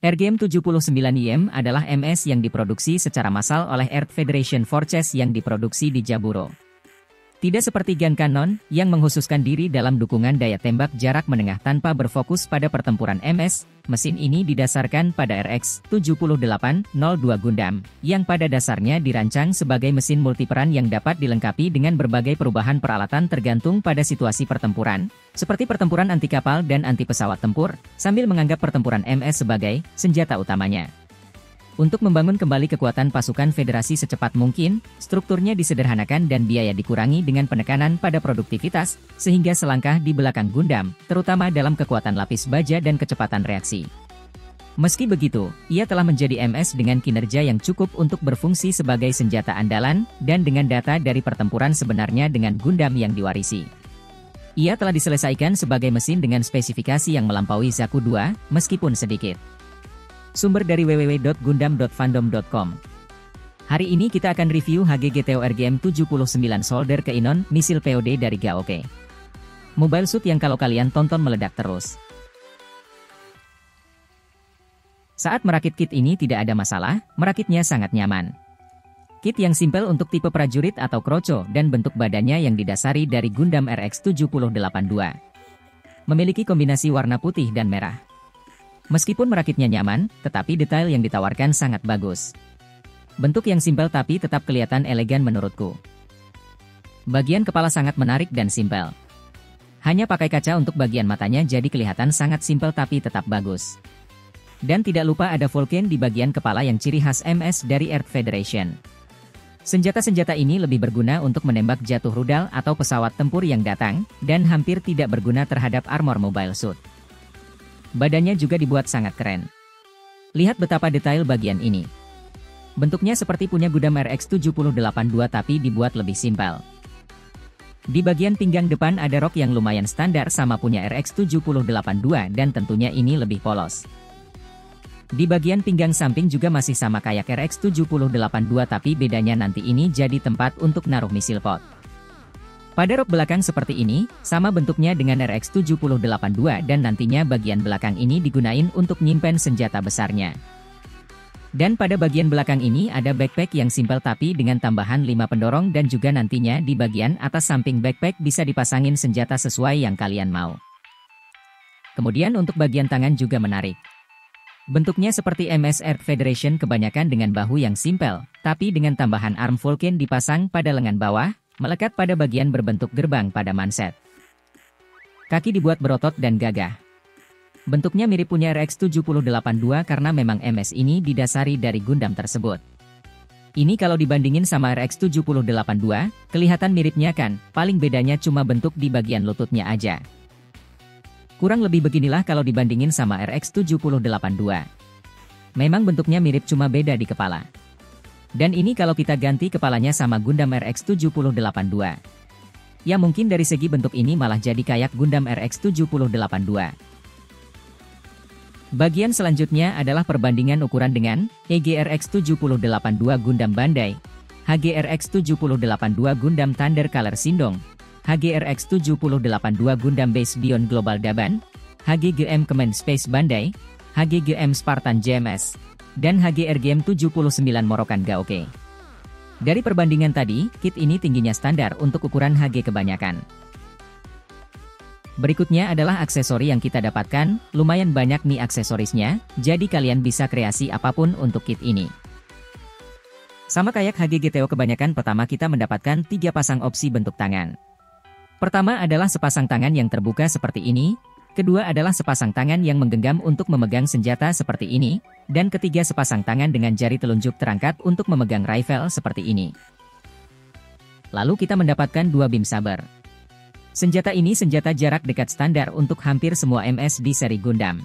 RGM 79IM adalah MS yang diproduksi secara massal oleh Earth Federation Forces yang diproduksi di Jaburo. Tidak seperti gun cannon, yang menghususkan diri dalam dukungan daya tembak jarak menengah tanpa berfokus pada pertempuran MS, mesin ini didasarkan pada RX-7802 Gundam, yang pada dasarnya dirancang sebagai mesin multiperan yang dapat dilengkapi dengan berbagai perubahan peralatan tergantung pada situasi pertempuran, seperti pertempuran anti kapal dan anti pesawat tempur, sambil menganggap pertempuran MS sebagai senjata utamanya. Untuk membangun kembali kekuatan pasukan federasi secepat mungkin, strukturnya disederhanakan dan biaya dikurangi dengan penekanan pada produktivitas, sehingga selangkah di belakang Gundam, terutama dalam kekuatan lapis baja dan kecepatan reaksi. Meski begitu, ia telah menjadi MS dengan kinerja yang cukup untuk berfungsi sebagai senjata andalan, dan dengan data dari pertempuran sebenarnya dengan Gundam yang diwarisi. Ia telah diselesaikan sebagai mesin dengan spesifikasi yang melampaui Zaku 2, meskipun sedikit. Sumber dari www.gundam.fandom.com. Hari ini kita akan review HG-GTO RGM 79 Soldier Keinon, misil POD dari GAOK. Mobile suit yang kalau kalian tonton meledak terus. Saat merakit kit ini tidak ada masalah, merakitnya sangat nyaman. Kit yang simpel untuk tipe prajurit atau kroco dan bentuk badannya yang didasari dari Gundam RX-782. Memiliki kombinasi warna putih dan merah. Meskipun merakitnya nyaman, tetapi detail yang ditawarkan sangat bagus. Bentuk yang simpel tapi tetap kelihatan elegan menurutku. Bagian kepala sangat menarik dan simpel. Hanya pakai kaca untuk bagian matanya jadi kelihatan sangat simpel tapi tetap bagus. Dan tidak lupa ada Vulcan di bagian kepala yang ciri khas MS dari Earth Federation. Senjata-senjata ini lebih berguna untuk menembak jatuh rudal atau pesawat tempur yang datang, dan hampir tidak berguna terhadap armor mobile suit. Badannya juga dibuat sangat keren. Lihat betapa detail bagian ini. Bentuknya seperti punya Gundam RX-782 tapi dibuat lebih simpel. Di bagian pinggang depan ada rok yang lumayan standar sama punya RX-782 dan tentunya ini lebih polos. Di bagian pinggang samping juga masih sama kayak RX-782 tapi bedanya nanti ini jadi tempat untuk naruh misil pod. Pada rok belakang seperti ini, sama bentuknya dengan RX-782 dan nantinya bagian belakang ini digunain untuk nyimpen senjata besarnya. Dan pada bagian belakang ini ada backpack yang simpel tapi dengan tambahan 5 pendorong dan juga nantinya di bagian atas samping backpack bisa dipasangin senjata sesuai yang kalian mau. Kemudian untuk bagian tangan juga menarik. Bentuknya seperti MS Earth Federation kebanyakan dengan bahu yang simpel, tapi dengan tambahan arm Vulcan dipasang pada lengan bawah, melekat pada bagian berbentuk gerbang pada manset. Kaki dibuat berotot dan gagah. Bentuknya mirip punya RX-782 karena memang MS ini didasari dari Gundam tersebut. Ini kalau dibandingin sama RX-782, kelihatan miripnya kan, paling bedanya cuma bentuk di bagian lututnya aja. Kurang lebih beginilah kalau dibandingin sama RX-782. Memang bentuknya mirip cuma beda di kepala. Dan ini kalau kita ganti kepalanya sama Gundam RX-782. Ya mungkin dari segi bentuk ini malah jadi kayak Gundam RX-782. Bagian selanjutnya adalah perbandingan ukuran dengan HGRX-782 Gundam Bandai, HGRX-782 Gundam Thunder Color Sindong, HGRX-782 Gundam Base Beyond Global Daban, HGGM Command Space Bandai, HGGM Spartan JMS, dan HG-RGM 79 Morokan GAOK. Dari perbandingan tadi, kit ini tingginya standar untuk ukuran HG kebanyakan. Berikutnya adalah aksesori yang kita dapatkan, lumayan banyak nih aksesorisnya, jadi kalian bisa kreasi apapun untuk kit ini. Sama kayak HG-GTO kebanyakan pertama kita mendapatkan 3 pasang opsi bentuk tangan. Pertama adalah sepasang tangan yang terbuka seperti ini, kedua adalah sepasang tangan yang menggenggam untuk memegang senjata seperti ini, dan ketiga sepasang tangan dengan jari telunjuk terangkat untuk memegang rifle seperti ini. Lalu kita mendapatkan 2 beam saber. Senjata ini senjata jarak dekat standar untuk hampir semua MS di seri Gundam.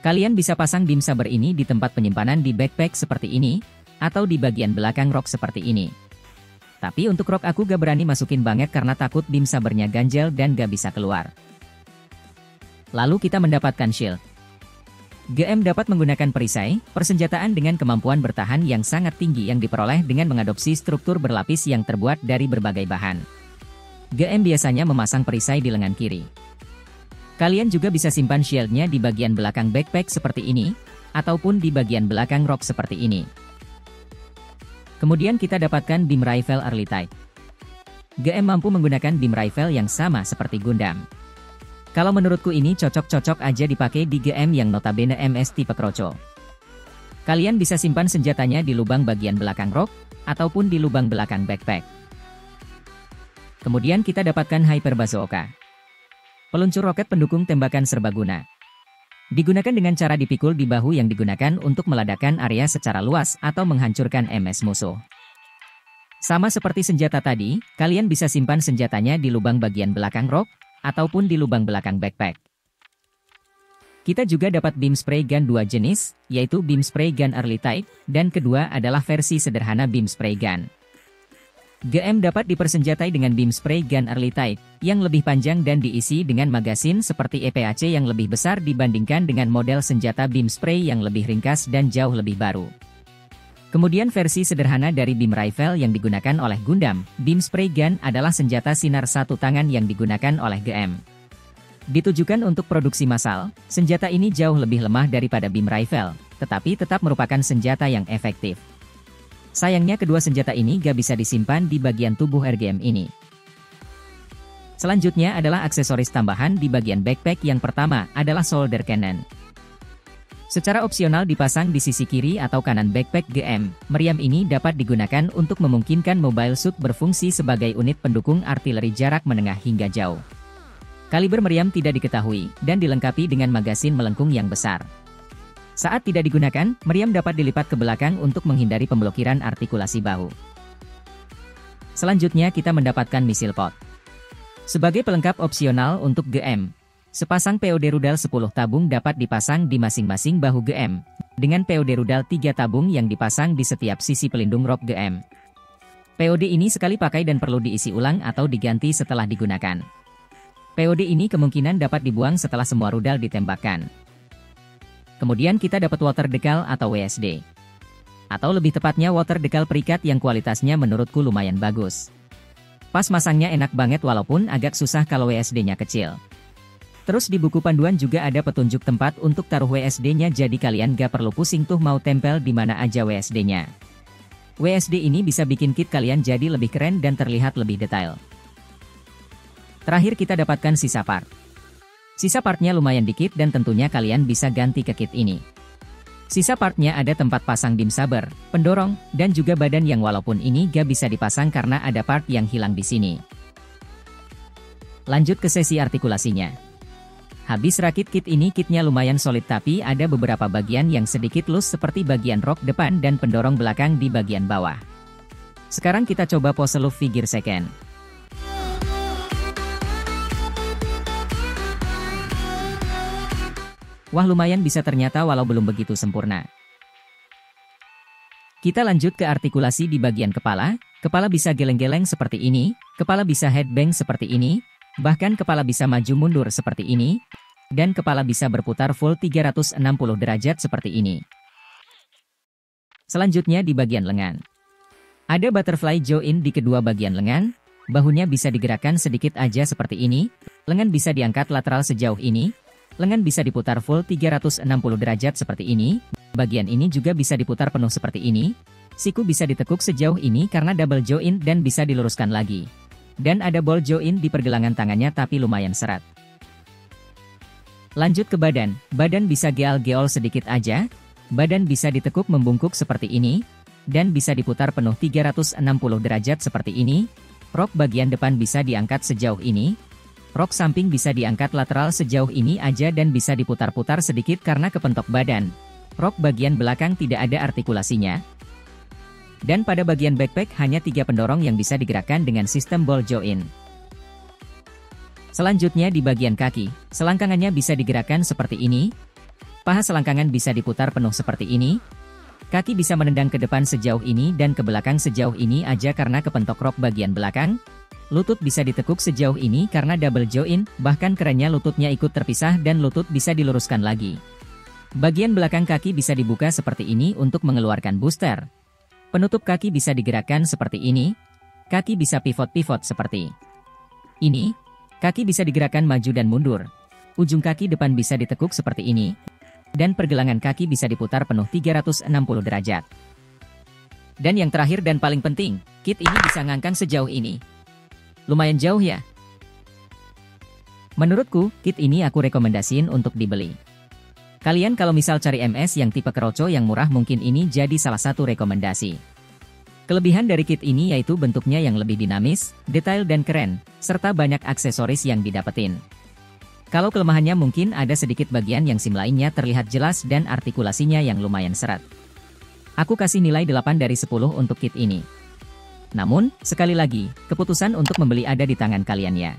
Kalian bisa pasang beam saber ini di tempat penyimpanan di backpack seperti ini, atau di bagian belakang rok seperti ini. Tapi untuk rok aku gak berani masukin banget karena takut beam sabernya ganjel dan gak bisa keluar. Lalu kita mendapatkan shield. GM dapat menggunakan perisai, persenjataan dengan kemampuan bertahan yang sangat tinggi yang diperoleh dengan mengadopsi struktur berlapis yang terbuat dari berbagai bahan. GM biasanya memasang perisai di lengan kiri. Kalian juga bisa simpan shieldnya di bagian belakang backpack seperti ini, ataupun di bagian belakang rok seperti ini. Kemudian kita dapatkan beam rifle early type. GM mampu menggunakan beam rifle yang sama seperti Gundam. Kalau menurutku ini cocok-cocok aja dipakai di GM yang notabene MS tipe Kroco. Kalian bisa simpan senjatanya di lubang bagian belakang rok, ataupun di lubang belakang backpack. Kemudian kita dapatkan Hyper Bazooka. Peluncur roket pendukung tembakan serbaguna. Digunakan dengan cara dipikul di bahu yang digunakan untuk meledakkan area secara luas atau menghancurkan MS musuh. Sama seperti senjata tadi, kalian bisa simpan senjatanya di lubang bagian belakang rok, ataupun di lubang belakang backpack. Kita juga dapat beam spray gun dua jenis, yaitu beam spray gun early type, dan kedua adalah versi sederhana beam spray gun. GM dapat dipersenjatai dengan beam spray gun early type, yang lebih panjang dan diisi dengan magasin seperti EPAC yang lebih besar dibandingkan dengan model senjata beam spray yang lebih ringkas dan jauh lebih baru. Kemudian versi sederhana dari beam rifle yang digunakan oleh Gundam, beam spray gun adalah senjata sinar satu tangan yang digunakan oleh GM. Ditujukan untuk produksi massal, senjata ini jauh lebih lemah daripada beam rifle, tetapi tetap merupakan senjata yang efektif. Sayangnya kedua senjata ini gak bisa disimpan di bagian tubuh RGM ini. Selanjutnya adalah aksesoris tambahan di bagian backpack. Yang pertama adalah shoulder cannon. Secara opsional dipasang di sisi kiri atau kanan backpack GM, meriam ini dapat digunakan untuk memungkinkan mobile suit berfungsi sebagai unit pendukung artileri jarak menengah hingga jauh. Kaliber meriam tidak diketahui, dan dilengkapi dengan magasin melengkung yang besar. Saat tidak digunakan, meriam dapat dilipat ke belakang untuk menghindari pemblokiran artikulasi bahu. Selanjutnya kita mendapatkan misil pod. Sebagai pelengkap opsional untuk GM, sepasang POD rudal 10 tabung dapat dipasang di masing-masing bahu GM, dengan POD rudal 3 tabung yang dipasang di setiap sisi pelindung rok GM. POD ini sekali pakai dan perlu diisi ulang atau diganti setelah digunakan. POD ini kemungkinan dapat dibuang setelah semua rudal ditembakkan. Kemudian kita dapat water decal atau WSD. Atau lebih tepatnya water decal perikat yang kualitasnya menurutku lumayan bagus. Pas masangnya enak banget walaupun agak susah kalau WSD-nya kecil. Terus di buku panduan juga ada petunjuk tempat untuk taruh WSD-nya, jadi kalian gak perlu pusing tuh mau tempel di mana aja WSD-nya. WSD ini bisa bikin kit kalian jadi lebih keren dan terlihat lebih detail. Terakhir kita dapatkan sisa part. Sisa partnya lumayan dikit dan tentunya kalian bisa ganti ke kit ini. Sisa partnya ada tempat pasang beam saber, pendorong, dan juga badan yang walaupun ini gak bisa dipasang karena ada part yang hilang di sini. Lanjut ke sesi artikulasinya. Habis rakit kit ini, kitnya lumayan solid tapi ada beberapa bagian yang sedikit loose seperti bagian rok depan dan pendorong belakang di bagian bawah. Sekarang kita coba pose loop figure second. Wah, lumayan bisa ternyata walau belum begitu sempurna. Kita lanjut ke artikulasi di bagian kepala. Kepala bisa geleng-geleng seperti ini, kepala bisa headbang seperti ini, bahkan kepala bisa maju mundur seperti ini, dan kepala bisa berputar full 360 derajat seperti ini. Selanjutnya di bagian lengan. Ada butterfly join di kedua bagian lengan, bahunya bisa digerakkan sedikit aja seperti ini, lengan bisa diangkat lateral sejauh ini, lengan bisa diputar full 360 derajat seperti ini, bagian ini juga bisa diputar penuh seperti ini, siku bisa ditekuk sejauh ini karena double join dan bisa diluruskan lagi. Dan ada ball join di pergelangan tangannya tapi lumayan serat. Lanjut ke badan, badan bisa geol-geol sedikit aja, badan bisa ditekuk membungkuk seperti ini, dan bisa diputar penuh 360 derajat seperti ini, rok bagian depan bisa diangkat sejauh ini, rok samping bisa diangkat lateral sejauh ini aja dan bisa diputar-putar sedikit karena kepentok badan. Rok bagian belakang tidak ada artikulasinya. Dan pada bagian backpack hanya 3 pendorong yang bisa digerakkan dengan sistem ball join. Selanjutnya di bagian kaki, selangkangannya bisa digerakkan seperti ini. Paha selangkangan bisa diputar penuh seperti ini. Kaki bisa menendang ke depan sejauh ini dan ke belakang sejauh ini aja karena kepentok rok bagian belakang. Lutut bisa ditekuk sejauh ini karena double join, bahkan kerennya lututnya ikut terpisah dan lutut bisa diluruskan lagi. Bagian belakang kaki bisa dibuka seperti ini untuk mengeluarkan booster. Penutup kaki bisa digerakkan seperti ini. Kaki bisa pivot-pivot seperti ini. Kaki bisa digerakkan maju dan mundur. Ujung kaki depan bisa ditekuk seperti ini. Dan pergelangan kaki bisa diputar penuh 360 derajat. Dan yang terakhir dan paling penting, kit ini bisa ngangkang sejauh ini. Lumayan jauh ya? Menurutku, kit ini aku rekomendasiin untuk dibeli. Kalian kalau misal cari MS yang tipe kroco yang murah mungkin ini jadi salah satu rekomendasi. Kelebihan dari kit ini yaitu bentuknya yang lebih dinamis, detail dan keren, serta banyak aksesoris yang didapetin. Kalau kelemahannya mungkin ada sedikit bagian yang SIM lainnya terlihat jelas dan artikulasinya yang lumayan seret. Aku kasih nilai 8 dari 10 untuk kit ini. Namun, sekali lagi, keputusan untuk membeli ada di tangan kalian ya.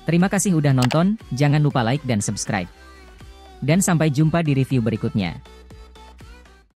Terima kasih udah nonton, jangan lupa like dan subscribe. Dan sampai jumpa di review berikutnya.